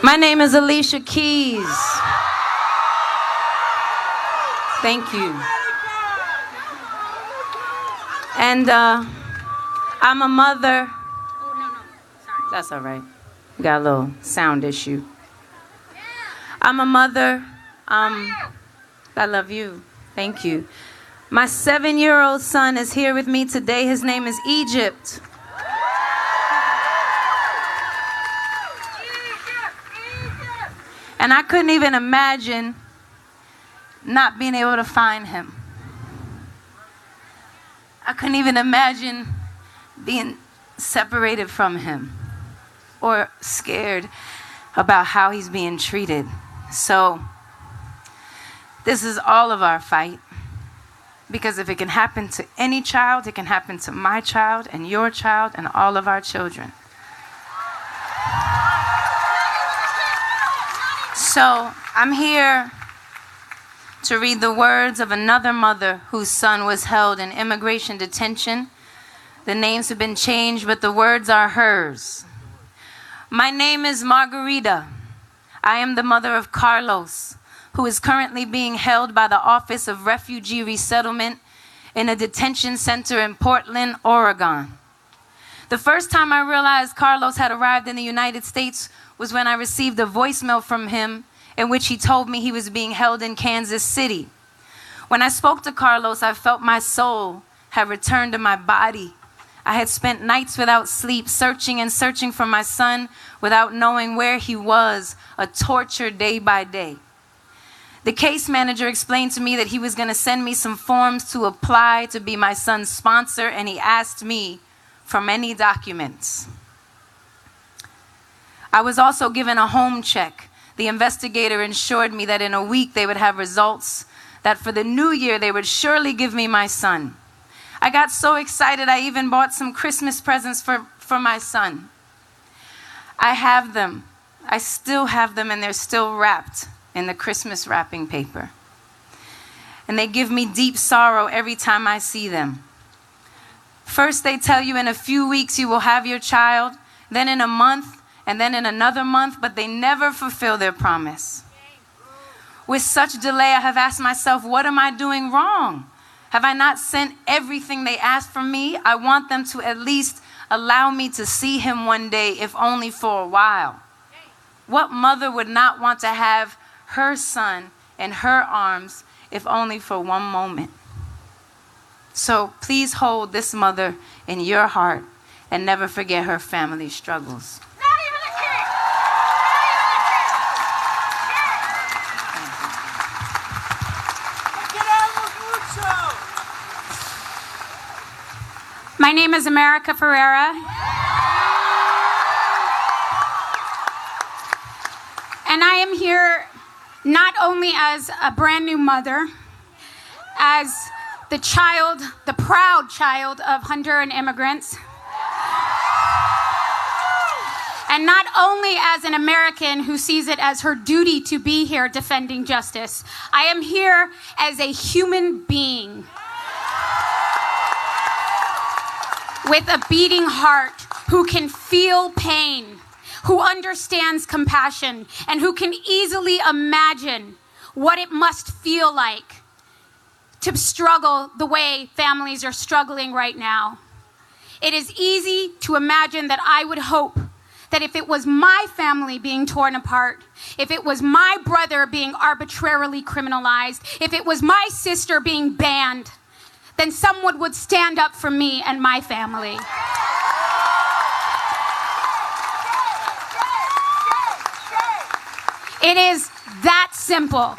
My name is Alicia Keys. Thank you. And I'm a mother. That's all right. Got a little sound issue. I'm a mother. I love you. Thank you. My 7-year-old son is here with me today. His name is Egypt. And I couldn't even imagine not being able to find him. I couldn't even imagine being separated from him or scared about how he's being treated. So this is all of our fight, because if it can happen to any child, it can happen to my child and your child and all of our children. So I'm here to read the words of another mother whose son was held in immigration detention. The names have been changed, but the words are hers. My name is Margarita. I am the mother of Carlos, who is currently being held by the Office of Refugee Resettlement in a detention center in Portland, Oregon. The first time I realized Carlos had arrived in the United States was when I received a voicemail from him in which he told me he was being held in Kansas City. When I spoke to Carlos, I felt my soul had returned to my body. I had spent nights without sleep, searching and searching for my son without knowing where he was, a torture day by day. The case manager explained to me that he was going to send me some forms to apply to be my son's sponsor, and he asked me for many documents. I was also given a home check. The investigator assured me that in a week they would have results, that for the new year they would surely give me my son. I got so excited I even bought some Christmas presents for my son. I have them. I still have them, and they're still wrapped in the Christmas wrapping paper. And they give me deep sorrow every time I see them. First they tell you in a few weeks you will have your child, then in a month, and then in another month, but they never fulfill their promise. With such delay, I have asked myself, what am I doing wrong? Have I not sent everything they asked from me? I want them to at least allow me to see him one day, if only for a while. What mother would not want to have her son in her arms, if only for one moment? So please hold this mother in your heart and never forget her family's struggles. My name is America Ferrera. And I am here not only as a brand new mother, as the proud child of Honduran immigrants, and not only as an American who sees it as her duty to be here defending justice. I am here as a human being with a beating heart who can feel pain, who understands compassion, and who can easily imagine what it must feel like to struggle the way families are struggling right now. It is easy to imagine that I would hope that if it was my family being torn apart, if it was my brother being arbitrarily criminalized, if it was my sister being banned, then someone would stand up for me and my family. It is that simple.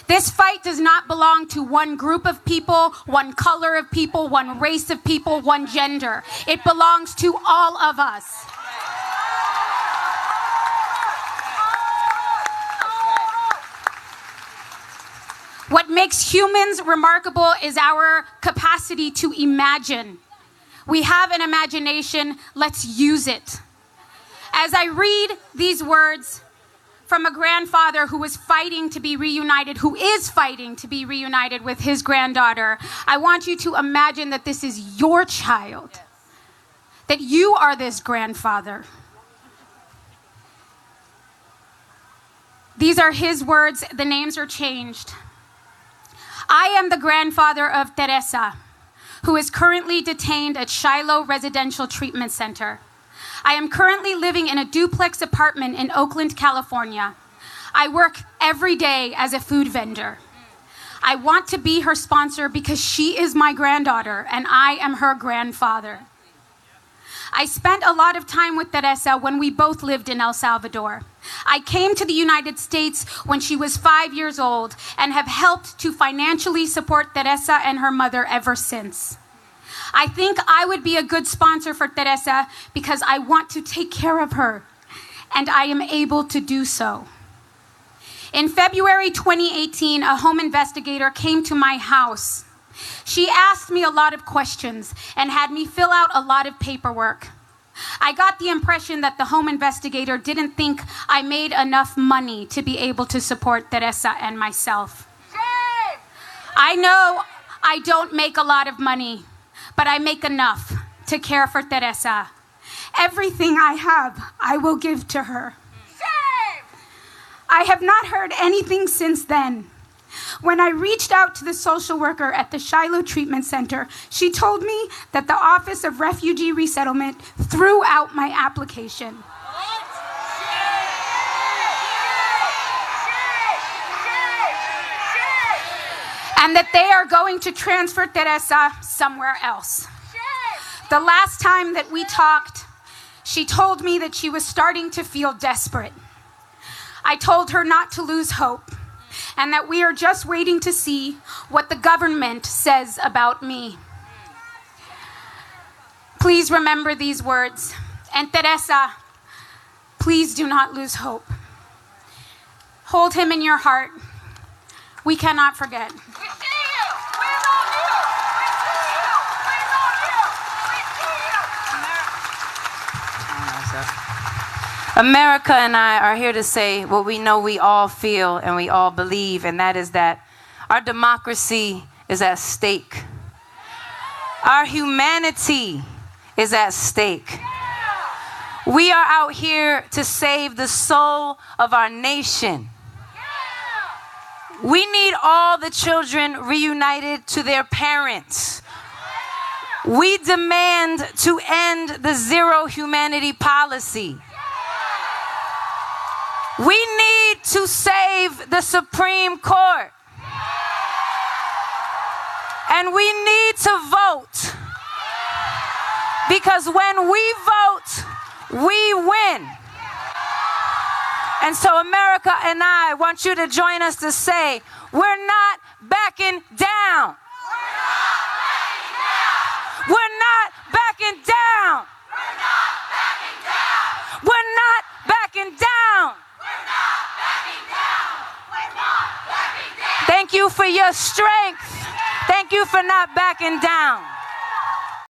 This fight does not belong to one group of people, one color of people, one race of people, one gender. It belongs to all of us. What makes humans remarkable is our capacity to imagine. We have an imagination, let's use it. As I read these words from a grandfather who was fighting to be reunited, who is fighting to be reunited with his granddaughter, I want you to imagine that this is your child, that you are this grandfather. These are his words. The names are changed. I am the grandfather of Teresa, who is currently detained at Shiloh Residential Treatment Center. I am currently living in a duplex apartment in Oakland, California. I work every day as a food vendor. I want to be her sponsor because she is my granddaughter and I am her grandfather. I spent a lot of time with Teresa when we both lived in El Salvador. I came to the United States when she was 5 years old and have helped to financially support Teresa and her mother ever since. I think I would be a good sponsor for Teresa because I want to take care of her, and I am able to do so. In February 2018, a home investigator came to my house. She asked me a lot of questions and had me fill out a lot of paperwork. I got the impression that the home investigator didn't think I made enough money to be able to support Teresa and myself. I know I don't make a lot of money, but I make enough to care for Teresa. Everything I have, I will give to her. I have not heard anything since then. When I reached out to the social worker at the Shiloh Treatment Center, she told me that the Office of Refugee Resettlement threw out my application. And that they are going to transfer Teresa somewhere else. The last time that we talked, she told me that she was starting to feel desperate. I told her not to lose hope, and that we are just waiting to see what the government says about me. Please remember these words. And Teresa, please do not lose hope. Hold him in your heart. We cannot forget. We see you! We love you! We see you! We love you! We see you! America and I are here to say what we know we all feel and we all believe, and that is that our democracy is at stake. Our humanity is at stake. We are out here to save the soul of our nation. We need all the children reunited to their parents. We demand to end the zero humanity policy. We need to save the Supreme Court. And we need to vote. Because when we vote, we win. And so America and I want you to join us to say, we're not backing down. We're not backing down. We're not backing down. Thank you for your strength. Thank you for not backing down.